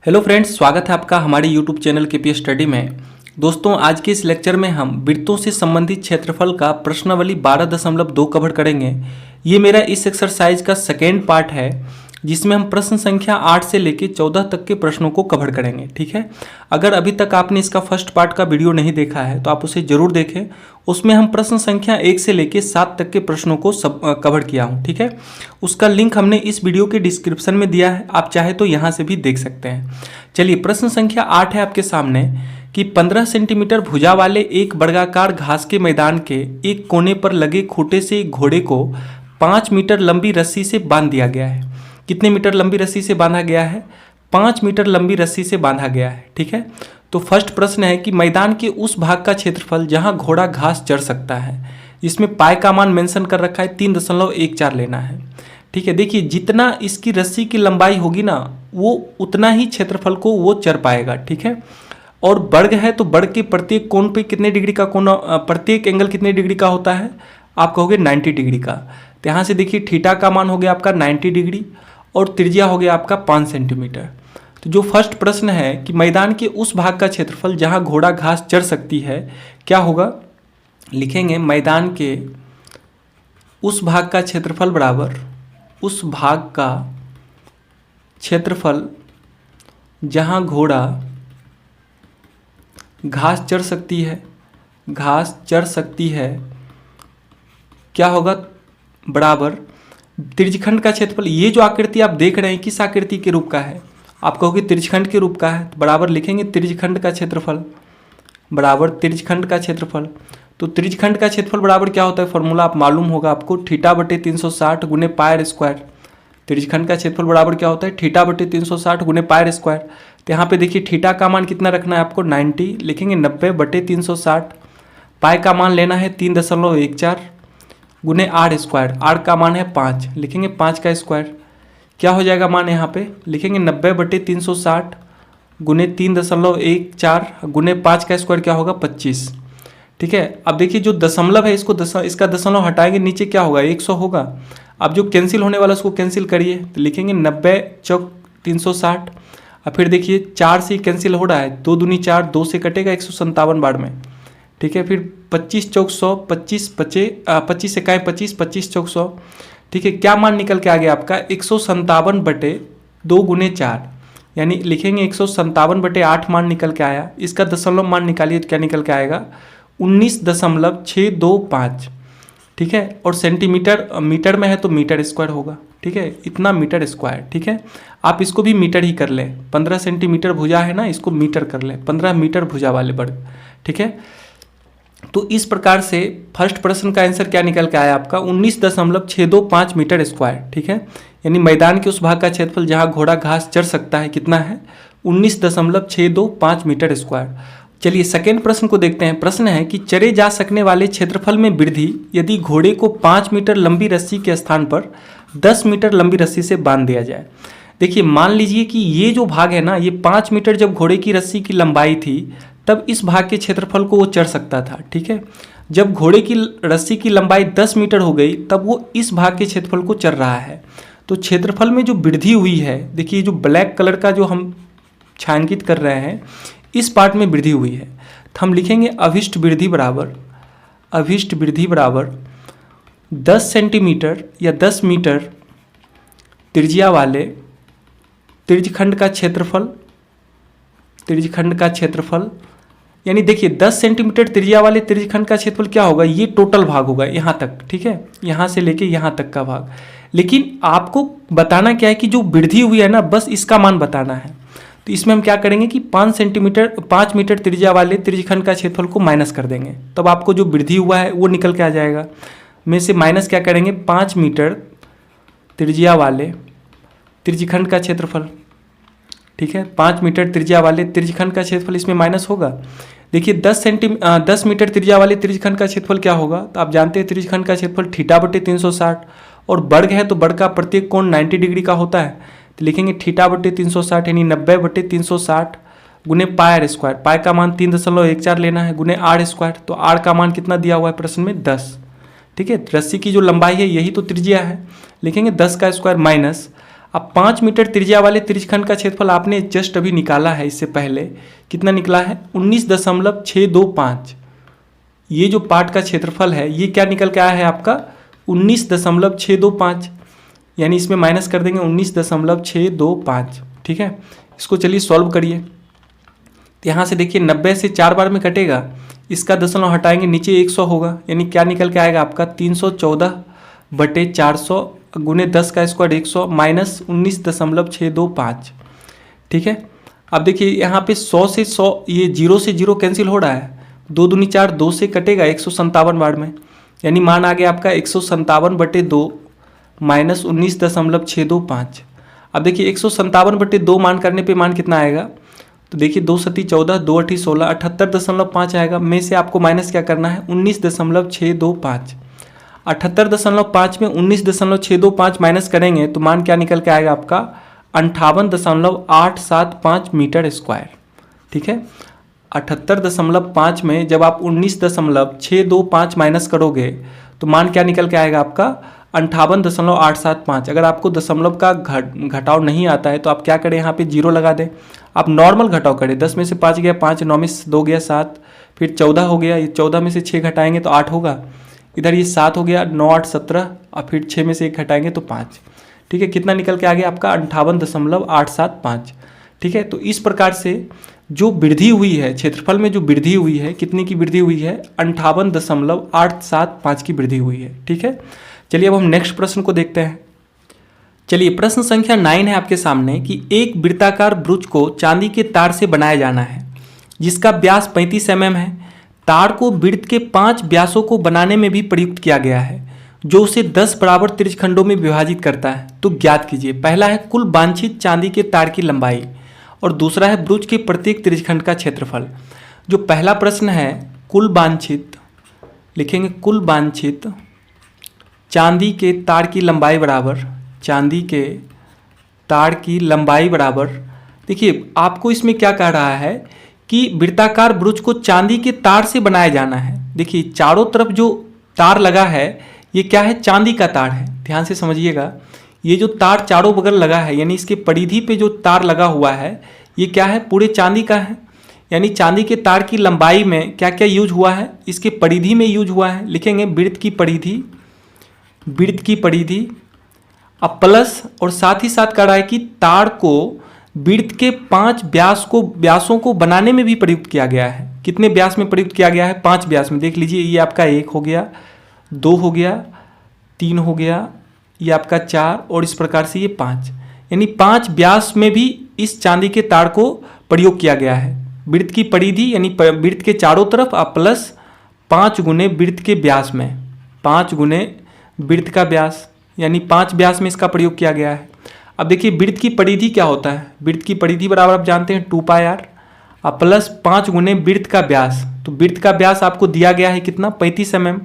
Hello friends, स्वागत है आपका हमारे यूट्यूब चैनल केपी स्टडी में। दोस्तों, आज के इस लेक्चर में हम वृत्तों से संबंधित क्षेत्रफल का प्रश्नावली 12.2 कवर करेंगे। ये मेरा इस एक्सरसाइज का सेकेंड पार्ट है, जिसमें हम प्रश्न संख्या 8 से लेकर 14 तक के प्रश्नों को कवर करेंगे। ठीक है, अगर अभी तक आपने इसका फर्स्ट पार्ट का वीडियो नहीं देखा है तो आप उसे जरूर देखें। उसमें हम प्रश्न संख्या 1 से लेकर 7 तक के प्रश्नों को कवर किया हूँ। ठीक है, उसका लिंक हमने इस वीडियो के डिस्क्रिप्शन में दिया है, आप चाहे तो यहाँ से भी देख सकते हैं। चलिए, प्रश्न संख्या 8 है आपके सामने कि 15 सेंटीमीटर भुजा वाले एक वर्गाकार घास के मैदान के एक कोने पर लगे खूंटे से एक घोड़े को 5 मीटर लंबी रस्सी से बांध दिया गया है। कितने मीटर लंबी रस्सी से बांधा गया है? 5 मीटर लंबी रस्सी से बांधा गया है। ठीक है, तो फर्स्ट प्रश्न है कि मैदान के उस भाग का क्षेत्रफल जहां घोड़ा घास चर सकता है। इसमें पाई का मान मेंशन कर रखा है, 3.14 लेना है। ठीक है, देखिए जितना इसकी रस्सी की लंबाई होगी ना, वो उतना ही क्षेत्रफल को वो चर पाएगा। ठीक है, और वर्ग है तो वर्ग के प्रत्येक कोण पे कितने डिग्री का कोण, प्रत्येक एंगल कितने डिग्री का होता है? आप कहोगे 90 डिग्री का। तो यहाँ से देखिए थीटा का मान हो गया आपका 90 डिग्री और त्रिज्या हो गया आपका 5 सेंटीमीटर। तो जो फर्स्ट प्रश्न है कि मैदान के उस भाग का क्षेत्रफल जहाँ घोड़ा घास चर सकती है, क्या होगा? लिखेंगे मैदान के उस भाग का क्षेत्रफल बराबर उस भाग का क्षेत्रफल जहाँ घोड़ा घास चर सकती है, घास चर सकती है, क्या होगा? बराबर त्रिज्यखंड का क्षेत्रफल। ये जो आकृति आप देख रहे हैं किस आकृति के रूप का है? आप कहोगे त्रिज्यखंड के रूप का है, तो बराबर लिखेंगे त्रिज्यखंड का क्षेत्रफल बराबर त्रिज्यखंड का क्षेत्रफल। तो त्रिज्यखंड का क्षेत्रफल बराबर क्या होता है? फॉर्मूला आप मालूम होगा आपको, थीटा बटे 360 गुने पाई स्क्वायर। त्रिज्यखंड का क्षेत्रफल बराबर क्या होता है? थीटा बटे 360 गुने पाई स्क्वायर। तो यहाँ पे देखिए थीटा का मान कितना रखना है आपको? 90 लिखेंगे, 90 बटे 360। पाई का मान लेना है 3.14 गुने आर स्क्वायर। आर का मान है 5, लिखेंगे 5 का स्क्वायर। क्या हो जाएगा मान? यहाँ पे लिखेंगे 90 बटे 360 गुने 3.14 गुने 5 का स्क्वायर, क्या होगा? 25। ठीक है, अब देखिए जो दशमलव है इसका दशमलव हटाएंगे, नीचे क्या होगा? 100 होगा। अब जो कैंसिल होने वाला उसको कैंसिल करिए, तो लिखेंगे 90 चौक 360। अब फिर देखिए 4 से कैंसिल हो रहा है, 2 दूनी 4, 2 से कटेगा 157 बार में। ठीक है, फिर 25 चौक 100, 25 25 से काएँ 25, 25 चौक 100। ठीक है, क्या मान निकल के आ गया आपका? 157 बटे 2 गुने 4, यानी लिखेंगे 157 बटे 8 मान निकल के आया। इसका दशमलव मान निकालिए तो क्या निकल के आएगा? 19.625। ठीक है, और सेंटीमीटर मीटर में है तो मीटर स्क्वायर होगा। ठीक है, इतना मीटर स्क्वायर। ठीक है, आप इसको भी मीटर ही कर लें, 15 सेंटीमीटर भुजा है ना, इसको मीटर कर लें, 15 मीटर भुजा वाले वर्ग। ठीक है, तो इस प्रकार से फर्स्ट प्रश्न का आंसर क्या निकल के आया आपका? 19.625 मीटर स्क्वायर। ठीक है, यानी मैदान के उस भाग का क्षेत्रफल जहां घोड़ा घास चर सकता है कितना है? 19.625 मीटर स्क्वायर। चलिए सेकेंड प्रश्न को देखते हैं। प्रश्न है कि चरे जा सकने वाले क्षेत्रफल में वृद्धि यदि घोड़े को 5 मीटर लंबी रस्सी के स्थान पर 10 मीटर लंबी रस्सी से बांध दिया जाए। देखिए मान लीजिए कि ये जो भाग है ना, ये 5 मीटर जब घोड़े की रस्सी की लंबाई थी तब इस भाग के क्षेत्रफल को वो चढ़ सकता था। ठीक है, जब घोड़े की रस्सी की लंबाई 10 मीटर हो गई तब वो इस भाग के क्षेत्रफल को चढ़ रहा है। तो क्षेत्रफल में जो वृद्धि हुई है, देखिए जो ब्लैक कलर का जो हम छायांकित कर रहे हैं, इस पार्ट में वृद्धि हुई है। तो हम लिखेंगे अभिष्ट वृद्धि बराबर 10 सेंटीमीटर या 10 मीटर त्रिज्या वाले त्रिज्यखंड का क्षेत्रफल, यानी देखिए 10 सेंटीमीटर त्रिज्या वाले त्रिज्यखंड का क्षेत्रफल क्या होगा? ये टोटल भाग होगा यहाँ तक। ठीक है, यहाँ से लेके यहाँ तक का भाग। लेकिन आपको बताना क्या है कि जो वृद्धि हुई है ना, बस इसका मान बताना है। तो इसमें हम क्या करेंगे कि 5 मीटर त्रिज्या वाले त्रिज्यखंड का क्षेत्रफल को माइनस कर देंगे, तब आपको जो वृद्धि हुआ है वो निकल के आ जाएगा। में से माइनस क्या करेंगे? 5 मीटर त्रिज्या वाले त्रिज्यखंड का क्षेत्रफल। ठीक है, 5 मीटर त्रिज्या वाले त्रिज्यखंड का क्षेत्रफल इसमें माइनस होगा। देखिए 10 मीटर त्रिज्या वाले त्रिज्यखंड का क्षेत्रफल क्या होगा? तो आप जानते हैं त्रिज्यखंड का क्षेत्रफल थीटा बटे 360, और वर्ग है तो वर्ग का प्रत्येक कोण 90 डिग्री का होता है। तो लिखेंगे थीटा बटे 360 यानी 90 बटे 360 गुने पाई स्क्वायर। पाई का मान 3.14 लेना है गुने आर स्क्वायर। तो आर का मान कितना दिया हुआ है प्रश्न में? 10। ठीक है, रस्सी की जो लंबाई है यही तो त्रिज्या है, लिखेंगे 10 का स्क्वायर माइनस अब 5 मीटर त्रिज्या वाले त्रिज्यखंड का क्षेत्रफल आपने जस्ट अभी निकाला है, इससे पहले कितना निकला है 19.625। ये जो पार्ट का क्षेत्रफल है ये क्या निकल के आया है आपका 19.625, यानी इसमें माइनस कर देंगे 19.625। ठीक है, इसको चलिए सॉल्व करिए। तो यहाँ से देखिए 90 से 4 बार में कटेगा, इसका दशमलव हटाएंगे नीचे 100 होगा, यानी क्या निकल के आएगा आपका 314/400 गुने 10 का स्क्वायर 100 माइनस 19.625। ठीक है, अब देखिए यहाँ पे 100 से 100 ये 0 से 0 कैंसिल हो रहा है, 2 दूनी 4, 2 से कटेगा 157 बार में, यानी मान आ गया आपका 157/2 माइनस 19.625। अब देखिए 157/2 मान करने पे मान कितना आएगा, तो देखिए 2 सती 14, 2 अठी 16, 78.5 आएगा। में से आपको माइनस क्या करना है 19.625। 78.5 में 19.625 माइनस करेंगे तो मान क्या निकल के आएगा आपका 58.875 मीटर स्क्वायर। ठीक है, 78.5 में जब आप 19.625 माइनस करोगे तो मान क्या निकल के आएगा आपका 58.875। अगर आपको दशमलव का घटाव नहीं आता है तो आप क्या करें, यहाँ पे 0 लगा दें। आप नॉर्मल घटाव करें, 10 में से 5 गया 5, 9 में से 2 गया 7, फिर 14 हो गया, ये 14 में से 6 घटाएंगे तो 8 होगा, इधर ये 7 हो गया, 9 8 17, और फिर 6 में से 1 घटाएंगे तो 5। ठीक है, कितना निकल के आ गया आपका 58.875। ठीक है, तो इस प्रकार से जो वृद्धि हुई है क्षेत्रफल में, जो वृद्धि हुई है, कितनी की वृद्धि हुई है 58.875 की वृद्धि हुई है। ठीक है, चलिए अब हम नेक्स्ट प्रश्न को देखते हैं। चलिए प्रश्न संख्या 9 है आपके सामने कि एक वृत्ताकार ब्रुज को चांदी के तार से बनाया जाना है जिसका व्यास 35 mm है। तार को वृत्त के 5 व्यासों को बनाने में भी प्रयुक्त किया गया है जो उसे 10 बराबर त्रिज्यखंडों में विभाजित करता है। तो ज्ञात कीजिए, पहला है कुल वांछित चांदी के तार की लंबाई और दूसरा है ब्रुज के प्रत्येक त्रिज्यखंड का क्षेत्रफल। जो पहला प्रश्न है कुल वांछित, लिखेंगे कुल वांछित चांदी के तार की लंबाई बराबर, चांदी के तार की लंबाई बराबर, देखिए आपको इसमें क्या कह रहा है कि वृत्ताकार ब्रुज को चांदी के तार से बनाया जाना है। देखिए चारों तरफ जो तार लगा है ये क्या है, चांदी का तार है। ध्यान से समझिएगा, ये जो तार चारों बगल लगा है यानी इसके परिधि पे जो तार लगा हुआ है ये क्या है, पूरे चांदी का है। यानी चांदी के तार की लंबाई में क्या क्या यूज हुआ है, इसके परिधि में यूज हुआ है। लिखेंगे वृत्त की परिधि, वृत्त की परिधि, अब प्लस और साथ ही साथ कह रहा है कि तार को वृत्त के 5 व्यासों को बनाने में भी प्रयुक्त किया गया है। कितने व्यास में प्रयुक्त किया गया है, 5 व्यास में। देख लीजिए ये आपका 1 हो गया, 2 हो गया, 3 हो गया, ये आपका 4 और इस प्रकार से ये 5, यानी 5 व्यास में भी इस चांदी के तार को प्रयोग किया गया है। वृत्त की परिधि यानी वृत्त के चारों तरफ और प्लस 5 गुने वृत्त के व्यास में, 5 गुने वृत्त का व्यास, यानी 5 व्यास में इसका प्रयोग किया गया है। अब देखिए वृत्त की परिधि क्या होता है, वृत्त की परिधि बराबर आप जानते हैं 2πr और प्लस 5 गुने वृत्त का व्यास। तो वृत्त का व्यास आपको दिया गया है कितना, 35 mm।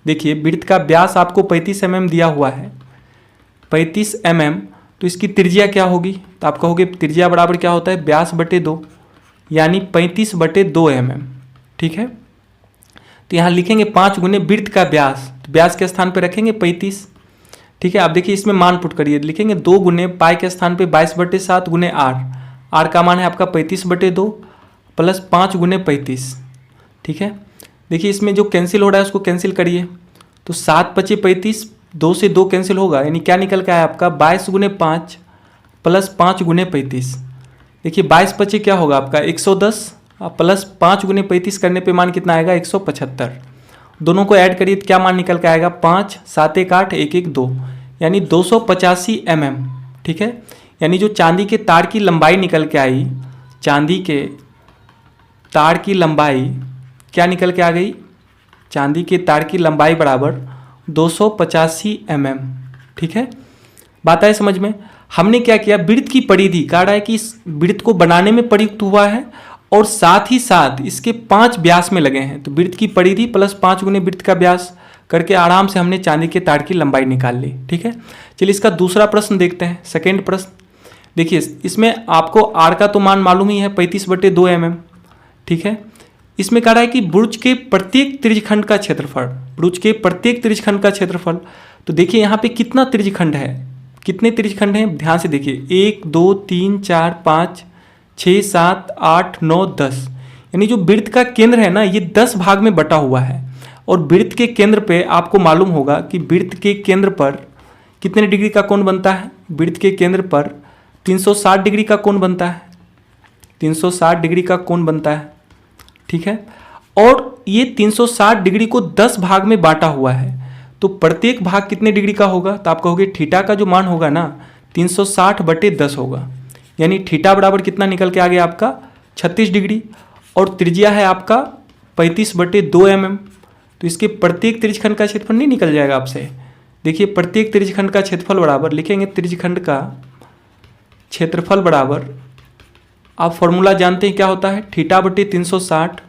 देखिए वृत्त का व्यास आपको 35 mm दिया हुआ है, 35 mm। तो इसकी त्रिज्या क्या होगी, तो आप कहोगे त्रिज्या बराबर क्या होता है, व्यास बटे 2, यानी 35/2 mm। ठीक है, तो यहाँ लिखेंगे 5 गुने वृत्त का व्यास, तो व्यास के स्थान पर रखेंगे 35। ठीक है, आप देखिए इसमें मान पुट करिए, लिखेंगे 2 गुने पाई के स्थान पे 22/7 गुने r का मान है आपका 35/2 प्लस 5 गुने 35। ठीक है, देखिए इसमें जो कैंसिल हो रहा है उसको कैंसिल करिए, तो 7 × 5 = 35, 2 से 2 कैंसिल होगा, यानी क्या निकल के आया आपका 22 गुने 5 प्लस 5 गुने 35। देखिए 22 × 5 क्या होगा आपका 110 प्लस 5 गुने 35 करने पे मान कितना आएगा 175। दोनों को ऐड करिए तो क्या मान निकल के आएगा 5 7 1 8 1 1 2, यानी 285 mm। ठीक है, यानी जो चांदी के तार की लंबाई निकल के आई, चांदी के तार की लंबाई क्या निकल के आ गई, चांदी के तार की लंबाई बराबर 285 mm। ठीक है, बात आए समझ में। हमने क्या किया, वृत्त की परिधि कह रहा है कि इस वृत्त को बनाने में प्रयुक्त हुआ है और साथ ही साथ इसके 5 व्यास में लगे हैं। तो वृत्त की परिधि प्लस 5 गुने वृत्त का व्यास करके आराम से हमने चांदी के तार की लंबाई निकाल ली। ठीक है, चलिए इसका दूसरा प्रश्न देखते हैं, सेकेंड प्रश्न। देखिए इसमें आपको आर का तो मान मालूम ही है 35/2 mm। ठीक है, इसमें कह रहा है कि ब्रुज के प्रत्येक त्रिज्यखंड का क्षेत्रफल, ब्रुज के प्रत्येक त्रिज्यखंड का क्षेत्रफल। तो देखिए यहाँ पे कितना त्रिज्यखंड है, कितने त्रिज्यखंड हैं ध्यान से देखिए, 1 2 3 4 5 6 7 8 9 10, यानी जो वृत्त का केंद्र है ना ये 10 भाग में बटा हुआ है। और वृत्त के केंद्र पे आपको मालूम होगा कि वृत्त के केंद्र पर कितने डिग्री का कोण बनता है, वृत्त के केंद्र पर 360 डिग्री का कोण बनता है, 360 डिग्री का कोण बनता है, ठीक है। और ये 360 डिग्री को 10 भाग में बांटा हुआ है, तो प्रत्येक भाग कितने डिग्री का होगा, तो आप कहोगे थीटा का जो मान होगा ना 360/10 होगा, यानी थीटा बराबर कितना निकल के आ गया आपका 36 डिग्री। और त्रिज्या है आपका 35/2 mm, तो इसके प्रत्येक त्रिज्यखंड का क्षेत्रफल नहीं निकल जाएगा आपसे। देखिए प्रत्येक त्रिज्यखंड का क्षेत्रफल बराबर लिखेंगे, त्रिज्यखंड का क्षेत्रफल बराबर, आप फॉर्मूला जानते हैं क्या होता है, θ/360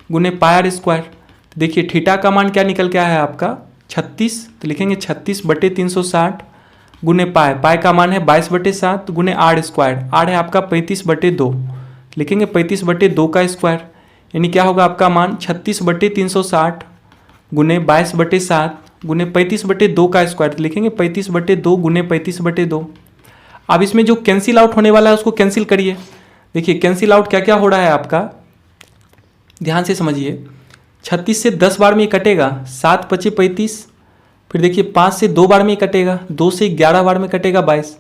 गुने πr²। देखिए थीटा का मान क्या निकल के आया है आपका 36, तो लिखेंगे 36/360 गुने पाई का मान है 22/7 गुने r², r है आपका 35/2, लिखेंगे 35/2 का स्क्वायर, यानी क्या होगा आपका मान 36/360 गुने 22/7 गुने 35/2 का स्क्वायर, तो लिखेंगे 35/2 गुने 35/2। अब इसमें जो कैंसिल आउट होने वाला है उसको कैंसिल करिए। देखिए कैंसिल आउट क्या क्या हो रहा है आपका, ध्यान से समझिए। 36 से 10 बार में ये कटेगा, 7 × 5 = 35, फिर देखिए 5 से 2 बार में ये कटेगा, 2 से 11 बार में कटेगा 22।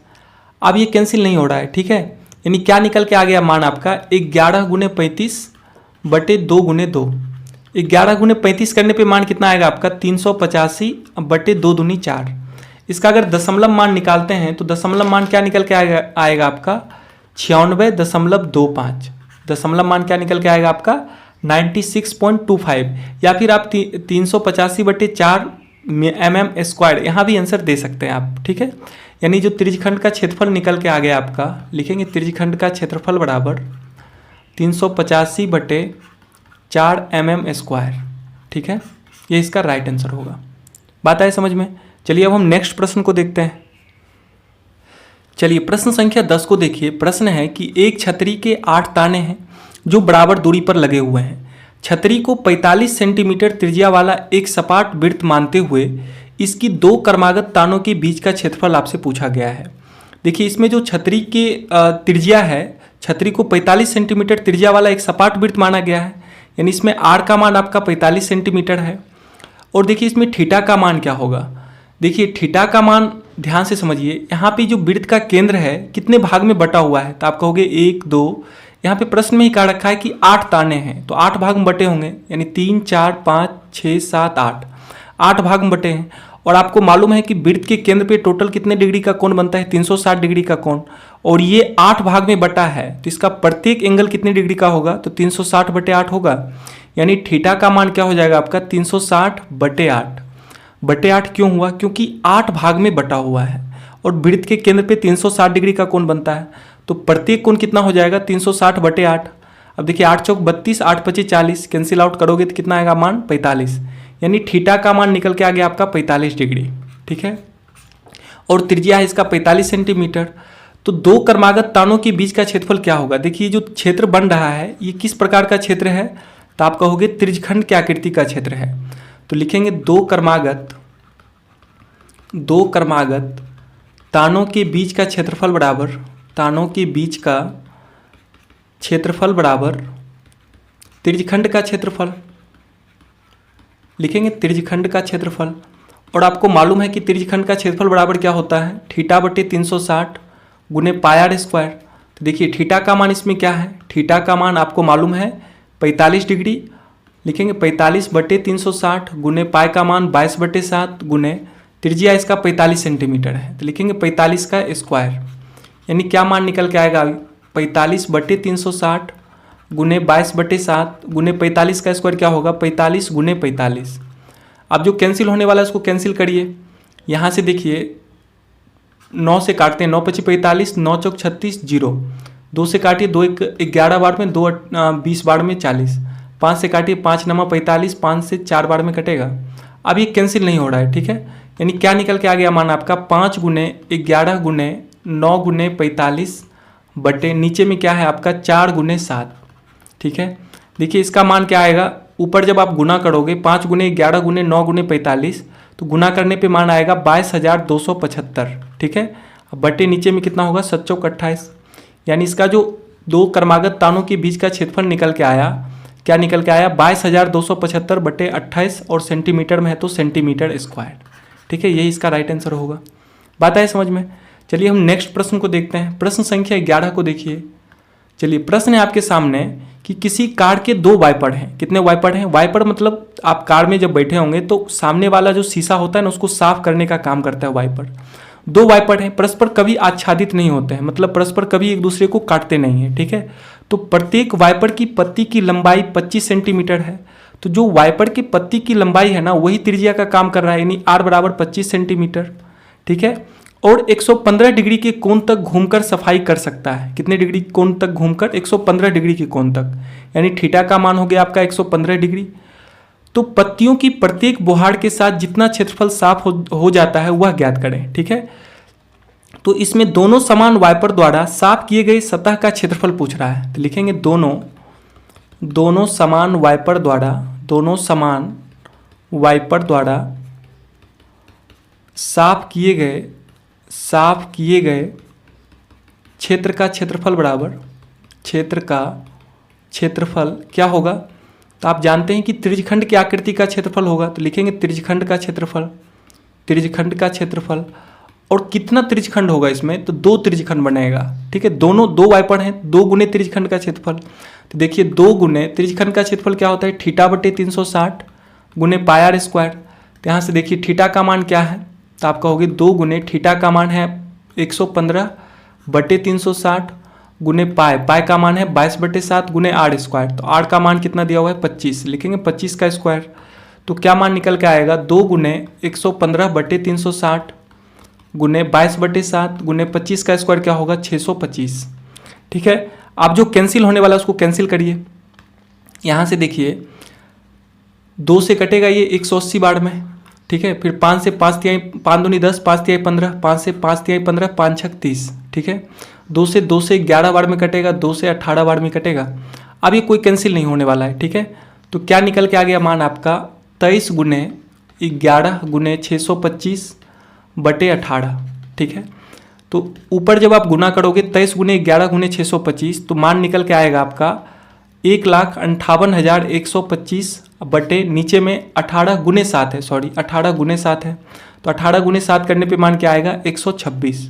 अब ये कैंसिल नहीं हो रहा है, ठीक है, यानी क्या निकल के आ गया मान आपका 11 × 35/2 × 2। 11 × 35 करने पे मान कितना आएगा आपका 385/2 दूनी 4। इसका अगर दशमलव मान निकालते हैं तो दशमलव मान क्या निकल के आएगा आपका 96.25। दशमलव मान क्या निकल के आएगा आपका 96.25, या फिर आप 385/4 mm², यहाँ भी आंसर दे सकते हैं आप, ठीक है। यानी जो त्रिज्यखंड का क्षेत्रफल निकल के आ गया आपका, लिखेंगे त्रिज्यखंड का क्षेत्रफल बराबर 385/4 mm², ठीक है, ये इसका राइट आंसर होगा। बात आए समझ में। चलिए अब हम नेक्स्ट प्रश्न को देखते हैं। चलिए प्रश्न संख्या 10 को देखिए। प्रश्न है कि एक छतरी के 8 ताने हैं जो बराबर दूरी पर लगे हुए हैं। छतरी को 45 सेंटीमीटर त्रिज्या वाला एक सपाट वृत्त मानते हुए इसकी 2 क्रमागत तानों के बीच का क्षेत्रफल आपसे पूछा गया है। देखिए इसमें जो छतरी के त्रिज्या है, छतरी को 45 सेंटीमीटर त्रिज्या वाला एक सपाट वृत्त माना गया है, यानी इसमें आर का मान आपका 45 सेंटीमीटर है। और देखिए इसमें थीटा का मान क्या होगा। देखिए थीटा का मान ध्यान से समझिए, यहाँ पे जो वृत्त का केंद्र है कितने भाग में बटा हुआ है, तो आप कहोगे 1 2, यहाँ पे प्रश्न में ही कहा रखा है कि 8 ताने हैं, तो 8 भाग में बटे होंगे, यानी 3 4 5 6 7 8 भाग में बटे हैं। और आपको मालूम है कि वृत्त के केंद्र पे टोटल कितने डिग्री का कोण बनता है 360 डिग्री का कोण, और ये 8 भाग में बटा है, तो इसका प्रत्येक एंगल कितने डिग्री का होगा, तो 360/8 होगा। यानी थीटा का मान क्या हो जाएगा आपका 360/8 क्यों हुआ, क्योंकि 8 भाग में बटा हुआ है और वृत्त के केंद्र पे 360 डिग्री का कोण बनता है, तो प्रत्येक कोण कितना हो जाएगा 360/8। अब देखिए 8 चौक 32, 8 पचे 40, कैंसिल आउट करोगे तो कितना आएगा मान 45, यानी थीटा का मान निकल के आ गया आपका 45 डिग्री, ठीक है। और त्रिज्या है इसका 45 सेंटीमीटर। तो 2 क्रमागत तानों के बीच का क्षेत्रफल क्या होगा। देखिए जो क्षेत्र बन रहा है ये किस प्रकार का क्षेत्र है, तो आप कहोगे त्रिज्यखंड की आकृति का क्षेत्र है, तो लिखेंगे 2 क्रमागत तानों के बीच का क्षेत्रफल बराबर, तानों के बीच का क्षेत्रफल बराबर त्रिज्यखंड का क्षेत्रफल, लिखेंगे त्रिज्यखंड का क्षेत्रफल। और आपको मालूम है कि त्रिज्यखंड का क्षेत्रफल बराबर क्या होता है θ/360 गुने πr²। तो देखिए थीटा का मान इसमें क्या है, थीटा का मान आपको मालूम है 45 डिग्री, लिखेंगे 45/360 गुने पाई का मान 22/7 गुने त्रिज्या इसका 45 सेंटीमीटर है, तो लिखेंगे 45 का स्क्वायर, यानी क्या मान निकल के आएगा 45/360 गुने 22/7 गुने 45 का स्क्वायर क्या होगा 45 गुने 45। अब जो कैंसिल होने वाला है उसको कैंसिल करिए। यहाँ से देखिए 9 से काटते हैं, 9 पचे 45, 9 चौक 36, 0, 2 से काटिए 2 1 11 बार में, 2 20 बार में 40, 5 से काटिए 5 9 45, 5 से 4 बार में कटेगा। अब ये कैंसिल नहीं हो रहा है, ठीक है, यानी क्या निकल के आ गया मान आपका 5 गुने 11 गुने 9 गुने 45 बटे नीचे में क्या है आपका 4 गुने 7, ठीक है। देखिए इसका मान क्या आएगा, ऊपर जब आप गुना करोगे 5 गुने 11 गुने 9 गुने 45, तो गुना करने पे मान आएगा 22,275, ठीक है। अब बटे नीचे में कितना होगा 7 चौक 28, यानी इसका जो दो क्रमागत तानों के बीच का क्षेत्रफल निकल के आया, क्या निकल के आया 22,275 बटे 28 और सेंटीमीटर में है तो सेंटीमीटर स्क्वायर। ठीक है, यही इसका राइट आंसर होगा। बात आए समझ में। चलिए हम नेक्स्ट प्रश्न को देखते हैं। प्रश्न संख्या 11 को देखिए। चलिए प्रश्न है आपके सामने कि किसी कार के दो वाइपर हैं। कितने वाइपर हैं? वाइपर मतलब आप कार में जब बैठे होंगे तो सामने वाला जो शीशा होता है ना उसको साफ करने का काम करता है वाइपर। दो वाइपर हैं, परस्पर कभी आच्छादित नहीं होते हैं, मतलब परस्पर कभी एक दूसरे को काटते नहीं है। ठीक है, तो प्रत्येक वाइपर की पत्ती की लंबाई 25 सेंटीमीटर है। तो जो वाइपर की पत्ती की लंबाई है ना वही त्रिज्या का काम कर रहा है, यानी r बराबर 25 सेंटीमीटर। ठीक है, और 115 डिग्री के कोण तक घूमकर सफाई कर सकता है। कितने डिग्री कोण तक घूमकर? 115 डिग्री के कोण तक, यानी थीटा का मान हो गया आपका 115 डिग्री। तो पत्तियों की प्रत्येक बोहाड़ के साथ जितना क्षेत्रफल साफ हो जाता है वह ज्ञात करें। ठीक है, तो इसमें दोनों समान वाइपर द्वारा साफ किए गए सतह का क्षेत्रफल पूछ रहा है। तो लिखेंगे दोनों समान वाइपर द्वारा साफ किए गए क्षेत्र का क्षेत्रफल बराबर क्षेत्र का क्षेत्रफल क्या होगा? तो आप जानते हैं कि त्रिज्यखंड की आकृति का क्षेत्रफल होगा। तो लिखेंगे त्रिज्यखंड का क्षेत्रफल। और कितना त्रिज्यखंड होगा इसमें? तो 2 त्रिज्यखंड बनेगा। ठीक है, दोनों दो वाइपर हैं, 2 गुने त्रिज्यखंड का क्षेत्रफल। तो देखिए 2 गुने त्रिज्यखंड का क्षेत्रफल क्या होता है? थीटा बटे 360 गुने पाई आर स्क्वायर। तो यहाँ से देखिए थीटा का मान क्या है? तो आप कहोगे 2 गुने थीटा का मान है 115 बटे 360 गुने पाई का मान है 22 बटे 7 गुने आर स्क्वायर। तो आर का मान कितना दिया हुआ है? 25, लिखेंगे 25 का स्क्वायर। तो क्या मान निकल के आएगा? 2 गुने 115 बटे 360 गुने 22 बटे 7 गुने 25 का स्क्वायर क्या होगा? 625। ठीक है, आप जो कैंसिल होने वाला है उसको कैंसिल करिए। यहाँ से देखिए 2 से कटेगा ये 180 बार में। ठीक है, फिर 5 से 5 तिहाई 5 दूनी 10 5 तिहाई 15 5 से 5 तिहाई 15 5 छक 30। ठीक है, 2 से 11 बार में कटेगा, 2 से 18 बार में कटेगा। अब ये कोई कैंसिल नहीं होने वाला है। ठीक है, तो क्या निकल के आ गया मान आपका 23 गुने 11 गुने 625 बटे 18। ठीक है, तो ऊपर जब आप गुना करोगे 23 गुने 11 गुने 625 तो मान निकल के आएगा आपका 1,58,125 बटे नीचे में 18 गुने 7 है, 18 गुने 7 है। तो 18 गुने 7 करने पे मान क्या आएगा? 126।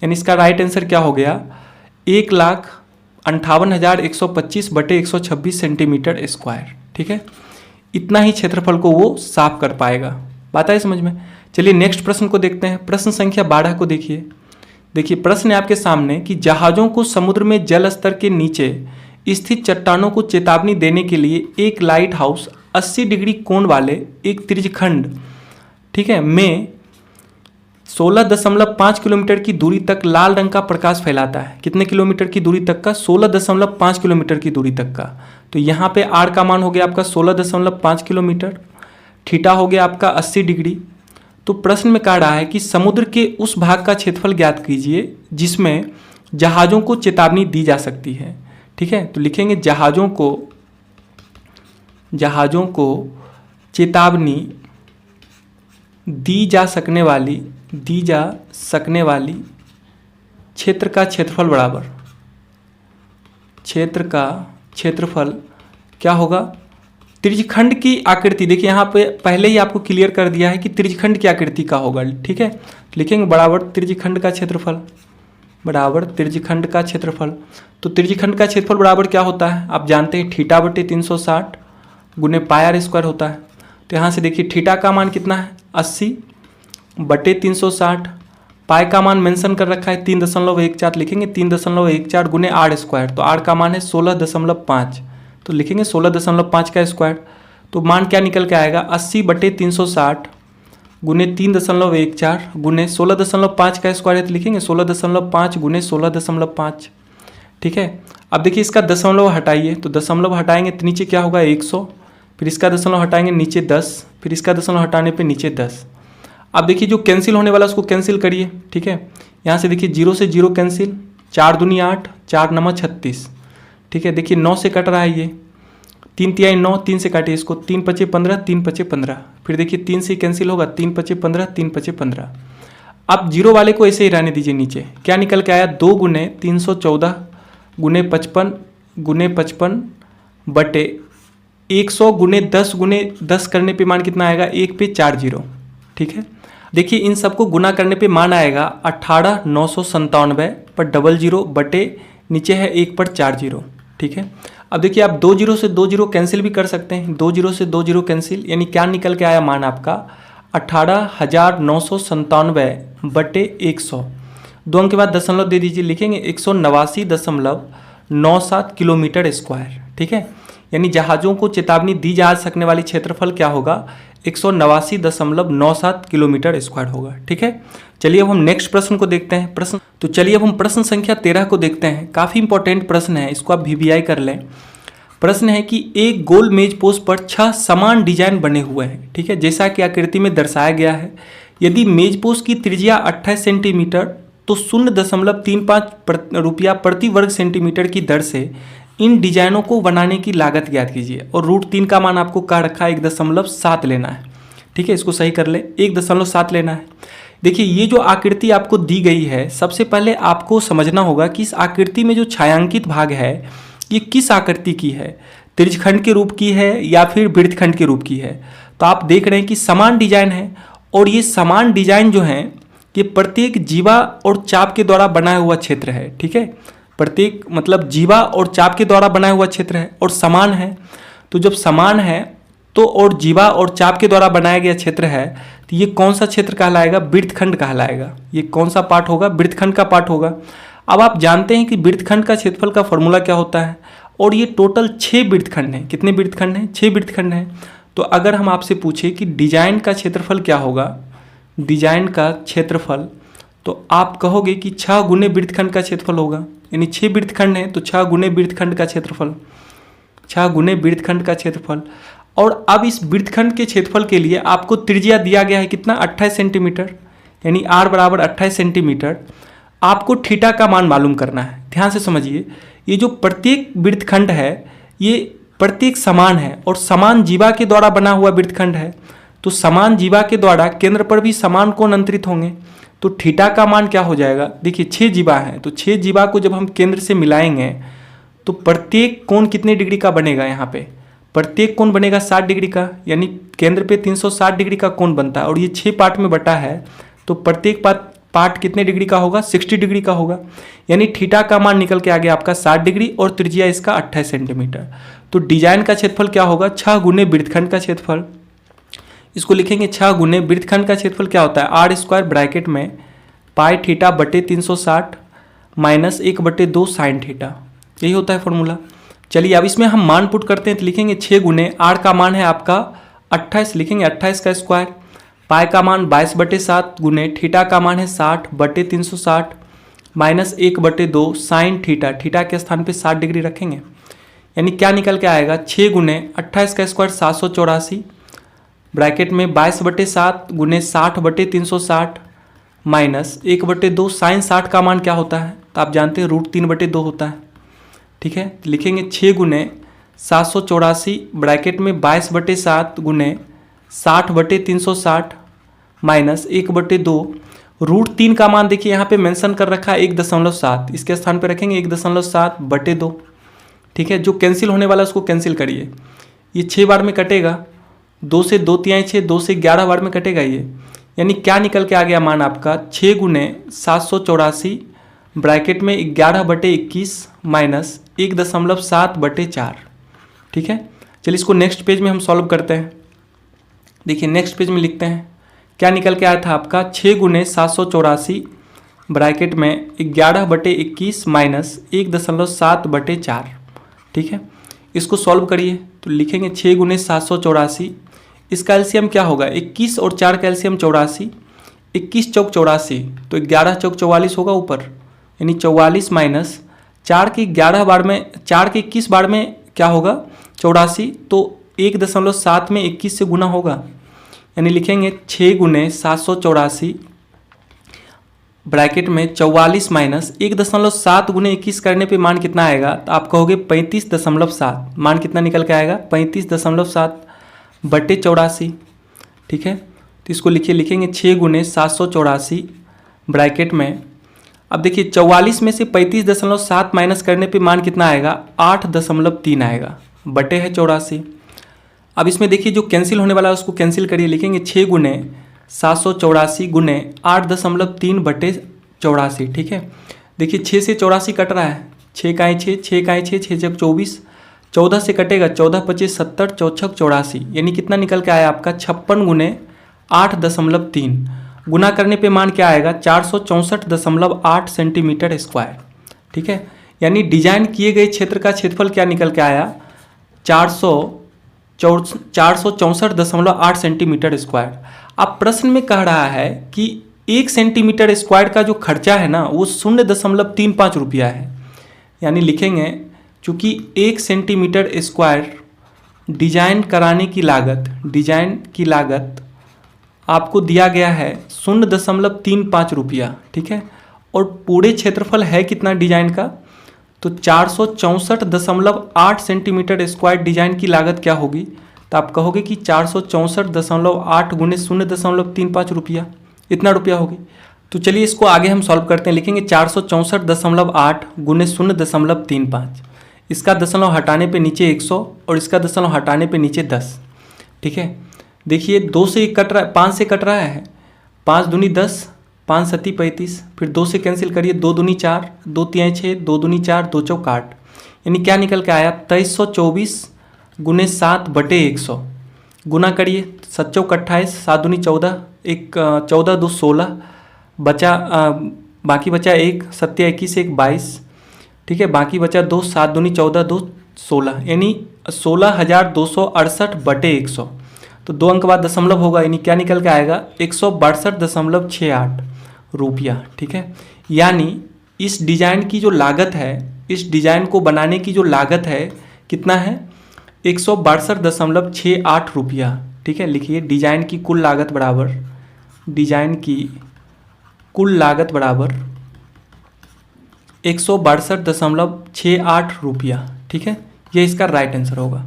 यानी इसका राइट आंसर क्या हो गया? 1,58,125 बटे 126 सेंटीमीटर स्क्वायर। ठीक है, इतना ही क्षेत्रफल को वो साफ कर पाएगा। बात आई समझ में। चलिए नेक्स्ट प्रश्न को देखते हैं। प्रश्न संख्या 12 को देखिए। प्रश्न है आपके सामने कि जहाज़ों को समुद्र में जल स्तर के नीचे स्थित चट्टानों को चेतावनी देने के लिए एक लाइट हाउस 80 डिग्री कोण वाले एक त्रिज्यखंड, ठीक है, में 16.5 किलोमीटर की दूरी तक लाल रंग का प्रकाश फैलाता है। कितने किलोमीटर की दूरी तक का? 16.5 किलोमीटर की दूरी तक का। तो यहाँ पे आर का मान हो गया आपका 16.5 किलोमीटर, थीटा हो गया आपका 80 डिग्री। तो प्रश्न में कह रहा है कि समुद्र के उस भाग का क्षेत्रफल ज्ञात कीजिए जिसमें जहाज़ों को चेतावनी दी जा सकती है। ठीक है, तो लिखेंगे जहाज़ों को चेतावनी दी जा सकने वाली क्षेत्र का क्षेत्रफल बराबर क्षेत्र का क्षेत्रफल क्या होगा? त्रिज्यखंड की आकृति। देखिए यहाँ पे पहले ही आपको क्लियर कर दिया है कि त्रिज्यखंड की आकृति का होगा। ठीक है, लिखेंगे बराबर त्रिज्यखंड का क्षेत्रफल बराबर त्रिज्यखंड का क्षेत्रफल। तो त्रिज्यखंड का क्षेत्रफल बराबर क्या होता है? आप जानते हैं थीटा बटे 360 गुने पाई आर स्क्वायर होता है। तो यहाँ से देखिए थीटा का मान कितना है? 80 बटे 360, पाई का मान मेंशन कर रखा है 3.14, लिखेंगे 3.14 गुने आर स्क्वायर। तो आर का मान है 16.5, तो लिखेंगे 16.5 का स्क्वायर। तो मान क्या निकल के आएगा? 80 बटे 360 गुने 3.14 गुने 16.5 का स्क्वायर है, तो लिखेंगे 16.5 गुने 16.5। ठीक है, अब देखिए इसका दशमलव हटाइए, तो दशमलव हटाएंगे तो नीचे क्या होगा? 100, फिर इसका दशमलव हटाएंगे नीचे 10, फिर इसका दशमलव हटाने पे नीचे 10। अब देखिए जो कैंसिल होने वाला उसको कैंसिल करिए। ठीक है, यहाँ से देखिए 0 से 0 कैंसिल, 4 दूनी 8, 4 9 36। ठीक है, देखिए 9 से कट रहा है ये, 3 तिहाई 9, 3 से काटिए इसको, 3 पचे 15, 3 पचे 15। फिर देखिए 3 से कैंसिल होगा, 3 पचे 15, 3 पचे 15। आप जीरो वाले को ऐसे ही रहने दीजिए नीचे। क्या निकल के आया, 2 गुने 314 गुने 55 गुने 55 बटे 100 गुने 10 करने पे मान कितना आएगा, 1 पे 4 जीरो। ठीक है, देखिए इन सबको गुना करने पे मान आएगा 18,997 पर डबल जीरो बटे नीचे है 1 पर 4 जीरो। ठीक है, अब देखिए आप 2 जीरो से 2 जीरो कैंसिल भी कर सकते हैं, 2 जीरो से 2 जीरो कैंसिल, यानी क्या निकल के आया मान आपका 18,997 बटे 100। 2 अंक के बाद दशमलव दे दीजिए, लिखेंगे 189.97 किलोमीटर स्क्वायर। ठीक है, यानी जहाज़ों को चेतावनी दी जा सकने वाली क्षेत्रफल क्या होगा, 189.97 किलोमीटर स्क्वायर होगा। ठीक है, चलिए अब हम नेक्स्ट प्रश्न को देखते हैं। चलिए अब हम प्रश्न संख्या 13 को देखते हैं। काफ़ी इंपॉर्टेंट प्रश्न है, इसको आप VBI कर लें। प्रश्न है कि एक गोल मेज पोस्ट पर 6 समान डिजाइन बने हुए हैं। ठीक है, जैसा कि आकृति में दर्शाया गया है। यदि मेज पोस्ट की त्रिज्या 28 सेंटीमीटर तो 0.35 रुपया प्रति वर्ग सेंटीमीटर की दर से इन डिजाइनों को बनाने की लागत ज्ञात कीजिए। और √3 का मान आपको कह रखा है 1.7 लेना है। ठीक है, इसको सही कर ले, 1.7 लेना है। देखिए ये जो आकृति आपको दी गई है, सबसे पहले आपको समझना होगा कि इस आकृति में जो छायांकित भाग है ये किस आकृति की है, त्रिज्यखंड के रूप की है या फिर वृत्तखंड के रूप की है। तो आप देख रहे हैं कि समान डिजाइन है, और ये समान डिजाइन जो है ये प्रत्येक जीवा और चाप के द्वारा बनाया हुआ क्षेत्र है। ठीक है, प्रत्येक मतलब जीवा और चाप के द्वारा बनाया हुआ क्षेत्र है और समान है। तो जब समान है तो और जीवा और चाप के द्वारा बनाया गया क्षेत्र है, तो ये कौन सा क्षेत्र कहलाएगा, वृत्तखंड कहलाएगा। ये कौन सा पार्ट होगा, वृत्तखंड का पार्ट होगा। अब आप जानते हैं कि वृत्तखंड का क्षेत्रफल का फॉर्मूला क्या होता है, और ये टोटल 6 वृत्तखंड हैं। कितने वृत्तखंड हैं, 6 वृत्तखंड हैं। तो अगर हम आपसे पूछे कि डिजाइन का क्षेत्रफल क्या होगा, डिजाइन का क्षेत्रफल, तो आप कहोगे कि 6 गुने वृत्तखंड का क्षेत्रफल होगा। यानी 6 वृत्तखंड हैं तो 6 गुने वृत्तखंड का क्षेत्रफल, 6 गुने वृत्तखंड का क्षेत्रफल। और अब इस वृत्तखंड के क्षेत्रफल के लिए आपको त्रिज्या दिया गया है कितना, 28 सेंटीमीटर, यानी r बराबर 28 सेंटीमीटर। आपको थीटा का मान मालूम करना है। ध्यान से समझिए, ये जो प्रत्येक वृत्तखंड है ये प्रत्येक समान है और समान जीवा के द्वारा बना हुआ वृत्तखंड है। तो समान जीवा के द्वारा केंद्र पर भी समान कोण अंतरित होंगे। तो थीटा का मान क्या हो जाएगा, देखिए 6 जीवा हैं, तो 6 जीवा को जब हम केंद्र से मिलाएंगे तो प्रत्येक कोण कितने डिग्री का बनेगा, यहाँ पे प्रत्येक कोण बनेगा 60 डिग्री का, यानी केंद्र पे 360 डिग्री का कोण बनता है। और ये 6 पार्ट में बटा है तो प्रत्येक पार्ट कितने डिग्री का होगा, 60 डिग्री का होगा। यानी थीटा का मान निकल के आ गया आपका 60 डिग्री और त्रिज्या इसका 28 सेंटीमीटर। तो डिजाइन का क्षेत्रफल क्या होगा, 6 गुने वृत्तखंड का क्षेत्रफल। इसको लिखेंगे 6 गुने वृत्तखंड का क्षेत्रफल क्या होता है, r² ब्रैकेट में पाई थीटा बटे 360 माइनस 1/2 साइन थीटा, यही होता है फॉर्मूला। चलिए अब इसमें हम मान पुट करते हैं, तो लिखेंगे 6 गुने r का मान है आपका 28, लिखेंगे 28 का स्क्वायर, पाई का मान 22/7 गुने थीटा का मान है 60 बटे 360 माइनस 1/2 साइन थीटा, थीटा के स्थान पे 60 डिग्री रखेंगे। यानी क्या निकल के आएगा, 6 गुने 28 का स्क्वायर 784 ब्रैकेट में 22/7 गुने 60/360 माइनस 1/2 साइन 60 का मान क्या होता है, तो आप जानते हैं √3/2 होता है। ठीक है, तो लिखेंगे 6 गुने 784 ब्रैकेट में 22/7 गुने 60/360 माइनस 1/2 √3 का मान देखिए यहाँ पे मेंशन कर रखा है 1.7, इसके स्थान पे रखेंगे 1.7/2। ठीक है, जो कैंसिल होने वाला है उसको कैंसिल करिए, ये 6 बार में कटेगा, 2 से 2 तिहाई 6, 2 से 11 बार में कटेगा ये। यानी क्या निकल के आ गया मान आपका, 6 गुने 784 ब्रैकेट में 11/21 माइनस 1.7/4। ठीक है, चलिए इसको नेक्स्ट पेज में हम सॉल्व करते हैं। देखिए नेक्स्ट पेज में लिखते हैं, क्या निकल के आया था आपका, 6 गुने 784 ब्रैकेट में 11/21 माइनस 1.7/4। ठीक है, इसको सॉल्व करिए तो लिखेंगे 6 गुने 784, इसका एलसीएम क्या होगा, 21 और 4 का एलसीएम 84, 21 चौक 84 तो 11 चौक 44 होगा ऊपर, यानी 44 माइनस 4 के 11 बार में 4 के 21 बार में क्या होगा 84, तो 1.7 में 21 से गुना होगा। यानी लिखेंगे 6 गुने 784 ब्रैकेट में 44 माइनस 1.7 गुने 21 करने पे मान कितना आएगा, तो आप कहोगे 35.7, मान कितना निकल के आएगा 35.7/84। ठीक है, तो इसको लिखेंगे 6 गुने 784 ब्रैकेट में। अब देखिए 44 में से 35.7 माइनस करने पे मान कितना आएगा, 8.3 आएगा, बटे है 84। अब इसमें देखिए जो कैंसिल होने वाला है उसको कैंसिल करिए, लिखेंगे 6 गुने 784 गुने 8.3 बटे 84। ठीक है, देखिए 6 से 84 कट रहा है, 6 का 6, 6 का 6, 6 जब 24, 14 से कटेगा 14 25 70, 4 6 84, यानी कितना निकल के आया आपका 56 गुने 8.3। गुना करने पे मान क्या आएगा, 464.8 सेंटीमीटर स्क्वायर। ठीक है, यानी डिजाइन किए गए क्षेत्र का क्षेत्रफल क्या निकल के आया, 464.8 सेंटीमीटर स्क्वायर। अब प्रश्न में कह रहा है कि 1 सेंटीमीटर स्क्वायर का जो खर्चा है ना वो 0.35 रुपया है। यानी लिखेंगे चूँकि 1 सेंटीमीटर स्क्वायर डिजाइन कराने की लागत आपको दिया गया है 0.35 रुपया। ठीक है, और पूरे क्षेत्रफल है कितना डिजाइन का, तो 464.8 सेंटीमीटर स्क्वायर डिजाइन की लागत क्या होगी, तो आप कहोगे कि 464.8 गुने 0.35 रुपया, इतना रुपया होगी। तो चलिए इसको आगे हम सॉल्व करते हैं, लिखेंगे 464.8 गुने 0.35, इसका दशमलव हटाने पे नीचे 100 और इसका दशमलव हटाने पे नीचे 10। ठीक है, देखिए 2 से कट रहा है, 5 से कट रहा है, 5 दूनी 10, 5 सत्ती 35, फिर 2 से कैंसिल करिए, 2 दूनी 4, 2 तिहाई 6, 2 दूनी 4, 2 चौक 8, यानी क्या निकल के आया 2324 गुने 7 बटे 100। गुना करिए, 7 चौक 28, 7 दूनी 14, 14 2 16, बचा बाकी बचा 1, 7 21, 1 22। ठीक है, बाकी बचा 2, 7 दूनी 14, 2 16, यानी 16,268 बटे 100। तो 2 अंक बाद दशमलव होगा, यानी क्या निकल के आएगा 162.68 रुपया। ठीक है, यानी इस डिजाइन की जो लागत है, इस डिजाइन को बनाने की जो लागत है कितना है, 162.68 रुपया। ठीक है, लिखिए डिजाइन की कुल लागत बराबर 162.68 रुपया। ठीक है, ये इसका राइट आंसर होगा।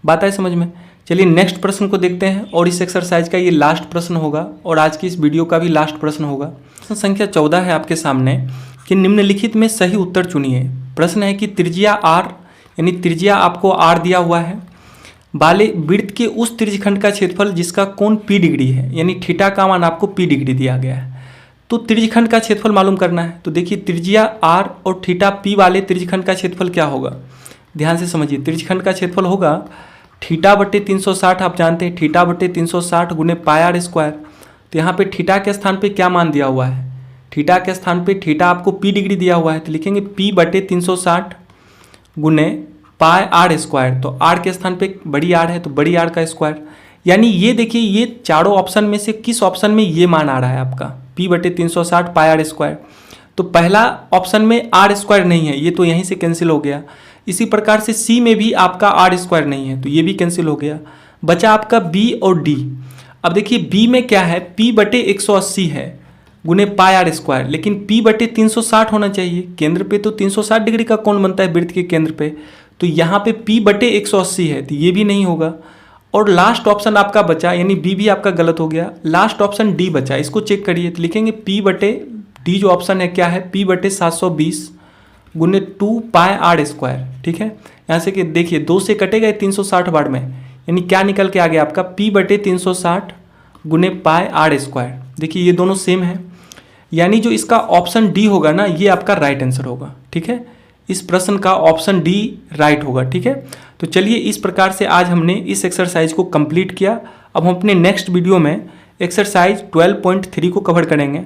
बात है समझ में। चलिए नेक्स्ट प्रश्न को देखते हैं, और इस एक्सरसाइज का ये लास्ट प्रश्न होगा और आज की इस वीडियो का भी लास्ट प्रश्न होगा। प्रश्न संख्या 14 है आपके सामने कि निम्नलिखित में सही उत्तर चुनिए। प्रश्न है कि त्रिज्या r, यानी त्रिज्या आपको r दिया हुआ है, वाले वृत्त के उस त्रिज्यखंड का क्षेत्रफल जिसका कोण p डिग्री है, यानी थीटा का मान आपको p डिग्री दिया गया है। तो त्रिज्यखंड का क्षेत्रफल मालूम करना है। तो देखिए त्रिज्या r और थीटा p वाले त्रिज्यखंड का क्षेत्रफल क्या होगा, ध्यान से समझिए। त्रिज्यखंड का क्षेत्रफल होगा थीटा बटे 360, आप जानते हैं थीटा बटे 360 गुने पाई आर स्क्वायर। तो यहाँ पे थीटा के स्थान पे क्या मान दिया हुआ है, थीटा के स्थान पे थीटा आपको p डिग्री दिया हुआ है, तो लिखेंगे p बटे 360 गुने पाई आर स्क्वायर। तो r के स्थान पे बड़ी r है तो बड़ी r का स्क्वायर। यानी ये देखिए ये चारों ऑप्शन में से किस ऑप्शन में ये मान आ रहा है आपका p बटे 360 पाई आर स्क्वायर। तो पहला ऑप्शन में आर स्क्वायर नहीं है, ये तो यहीं से कैंसिल हो गया। इसी प्रकार से सी में भी आपका आर स्क्वायर नहीं है, तो ये भी कैंसिल हो गया। बचा आपका बी और डी। अब देखिए बी में क्या है, p बटे 180 है गुने पाई आर स्क्वायर, लेकिन p बटे 360 होना चाहिए। केंद्र पे तो 360 डिग्री का कोण बनता है वृत्त के केंद्र पे, तो यहाँ पे p बटे 180 है, तो ये भी नहीं होगा। और लास्ट ऑप्शन आपका बचा, यानी बी भी आपका गलत हो गया। लास्ट ऑप्शन डी बचा, इसको चेक करिए। तो लिखेंगे p बटे डी जो ऑप्शन है क्या है, p बटे 720 गुने 2 पाई आर स्क्वायर। ठीक है, यहाँ से कि देखिए 2 से कटेगा 360 बार में, यानी क्या निकल के आ गया आपका p बटे 360 गुने पाई आर स्क्वायर। देखिए ये दोनों सेम है, यानी जो इसका ऑप्शन डी होगा ना ये आपका राइट आंसर होगा। ठीक है, इस प्रश्न का ऑप्शन डी राइट होगा। ठीक है, तो चलिए इस प्रकार से आज हमने इस एक्सरसाइज को कंप्लीट किया। अब हम अपने नेक्स्ट वीडियो में एक्सरसाइज 12.3 को कवर करेंगे।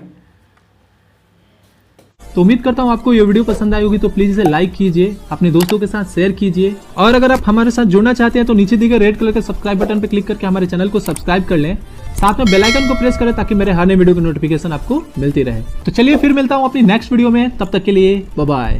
तो उम्मीद करता हूँ आपको ये वीडियो पसंद आई होगी, तो प्लीज इसे लाइक कीजिए, अपने दोस्तों के साथ शेयर कीजिए, और अगर आप हमारे साथ जुड़ना चाहते हैं तो नीचे दिए गए रेड कलर के सब्सक्राइब बटन पर क्लिक करके हमारे चैनल को सब्सक्राइब कर लें, साथ में बेल आइकन को प्रेस करें ताकि मेरे हर नए वीडियो की नोटिफिकेशन आपको मिलती रहे। तो चलिए फिर मिलता हूँ अपनी नेक्स्ट वीडियो में, तब तक के लिए बाय बाय।